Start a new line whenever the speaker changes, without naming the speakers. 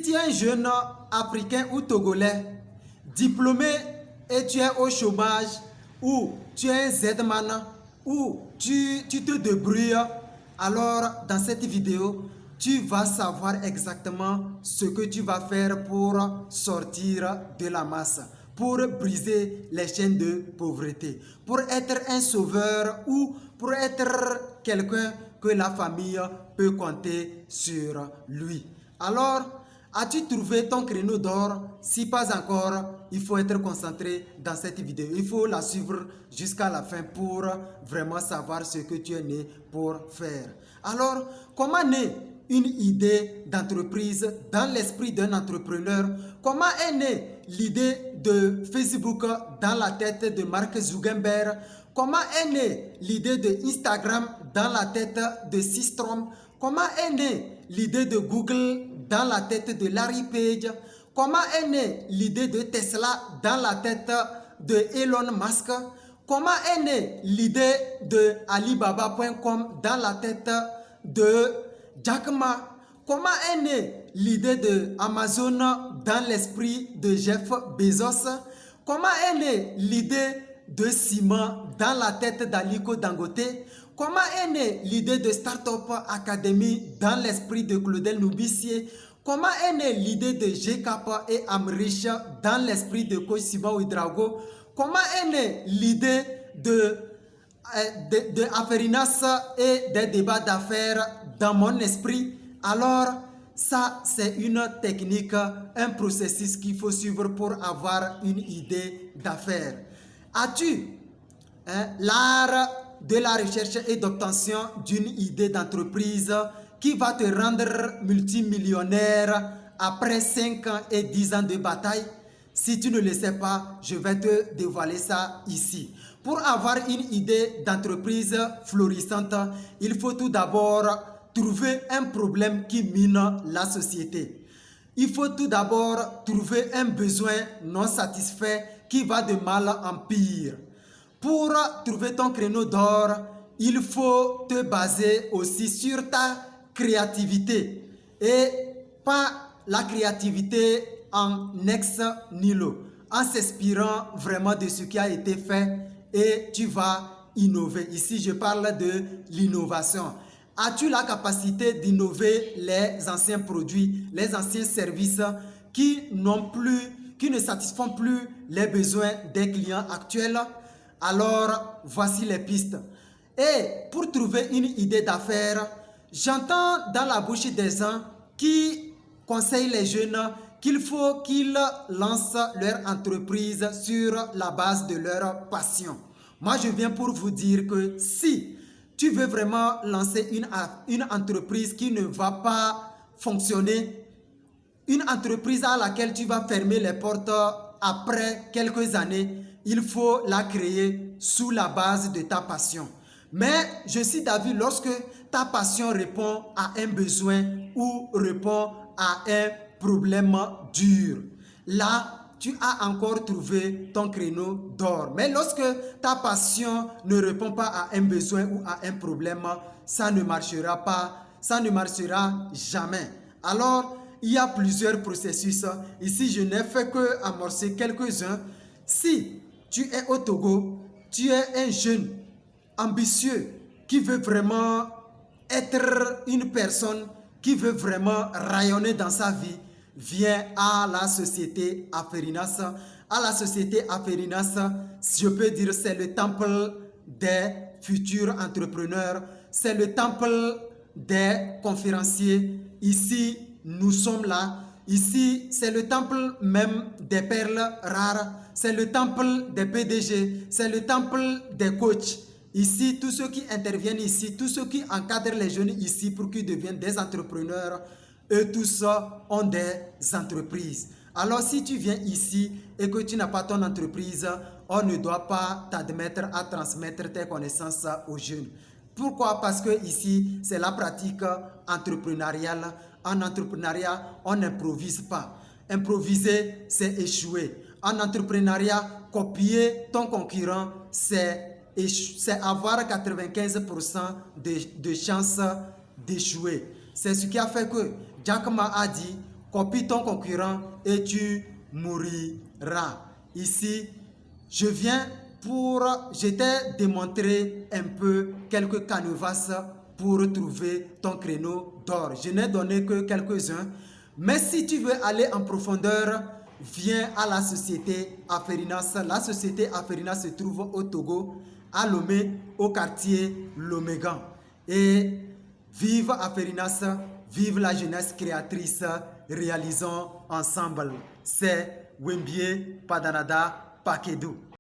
tu es un jeune africain ou togolais, diplômé et tu es au chômage, ou tu es un Z-man, ou tu te débrouilles, alors dans cette vidéo, tu vas savoir exactement ce que tu vas faire pour sortir de la masse, pour briser les chaînes de pauvreté, pour être un sauveur ou pour être quelqu'un que la famille peut compter sur lui. Alors, as-tu trouvé ton créneau d'or? Si pas encore, il faut être concentré dans cette vidéo. Il faut la suivre jusqu'à la fin pour vraiment savoir ce que tu es né pour faire. Alors, comment naît une idée d'entreprise dans l'esprit d'un entrepreneur? Comment est née l'idée de Facebook dans la tête de Mark Zuckerberg? Comment est née l'idée de Instagram dans la tête de Systrom? Comment est née l'idée de Google dans la tête de Larry Page? Comment est née l'idée de Tesla dans la tête de Elon Musk? Comment est née l'idée de Alibaba.com dans la tête de Jack Ma? Comment est née l'idée de Amazon dans l'esprit de Jeff Bezos? Comment est née l'idée de Ciment dans la tête d'Aliko Dangote? Comment est née l'idée de Startup Academy dans l'esprit de Claudel Noubissier? Comment est née l'idée de GCAP et Amrich dans l'esprit de Coach Simon Ouedraogo? Comment est née l'idée de Aferinas et des débats d'affaires dans mon esprit? Alors, ça, c'est une technique, un processus qu'il faut suivre pour avoir une idée d'affaires. As-tu l'art de la recherche et d'obtention d'une idée d'entreprise qui va te rendre multimillionnaire après 5 ans et 10 ans de bataille? Si tu ne le sais pas, je vais te dévoiler ça ici. Pour avoir une idée d'entreprise florissante, il faut tout d'abord trouver un problème qui mine la société. Il faut tout d'abord trouver un besoin non satisfait qui va de mal en pire. Pour trouver ton créneau d'or, il faut te baser aussi sur ta créativité et pas la créativité en ex nihilo, en s'inspirant vraiment de ce qui a été fait et tu vas innover. Ici, je parle de l'innovation. As-tu la capacité d'innover les anciens produits, les anciens services qui ne satisfont plus les besoins des clients actuels? Alors, voici les pistes. Et pour trouver une idée d'affaires, j'entends dans la bouche des gens qui conseillent les jeunes qu'il faut qu'ils lancent leur entreprise sur la base de leur passion. Moi, je viens pour vous dire que si tu veux vraiment lancer une entreprise qui ne va pas fonctionner, une entreprise à laquelle tu vas fermer les portes après quelques années, il faut la créer sous la base de ta passion. Mais je suis d'avis, lorsque ta passion répond à un besoin ou répond à un problème dur, là, tu as encore trouvé ton créneau d'or. Mais lorsque ta passion ne répond pas à un besoin ou à un problème, ça ne marchera pas, ça ne marchera jamais. Alors, il y a plusieurs processus. Ici, je n'ai fait que amorcer quelques-uns. Si tu es au Togo, tu es un jeune ambitieux qui veut vraiment être une personne qui veut vraiment rayonner dans sa vie, viens à la société Aferinas. À la société Aferinas, je peux dire c'est le temple des futurs entrepreneurs, c'est le temple des conférenciers. Ici, nous sommes là. Ici, c'est le temple même des perles rares, c'est le temple des PDG, c'est le temple des coachs. Ici, tous ceux qui interviennent ici, tous ceux qui encadrent les jeunes ici pour qu'ils deviennent des entrepreneurs, eux tous ont des entreprises. Alors si tu viens ici et que tu n'as pas ton entreprise, on ne doit pas t'admettre à transmettre tes connaissances aux jeunes. Pourquoi? Parce que ici, c'est la pratique entrepreneuriale. En entrepreneuriat, on n'improvise pas. Improviser, c'est échouer. En entrepreneuriat, copier ton concurrent, c'est avoir 95% de chances d'échouer. C'est ce qui a fait que Jack Ma a dit, copie ton concurrent et tu mouriras. Ici, je t'ai démontré un peu quelques canevas pour trouver ton créneau d'or. Je n'ai donné que quelques-uns. Mais si tu veux aller en profondeur, viens à la société Aferinas. La société Aferinas se trouve au Togo, à Lomé, au quartier Lomégan. Et vive Aferinas, vive la jeunesse créatrice, réalisons ensemble. C'est Wembie Padanada Pakedou.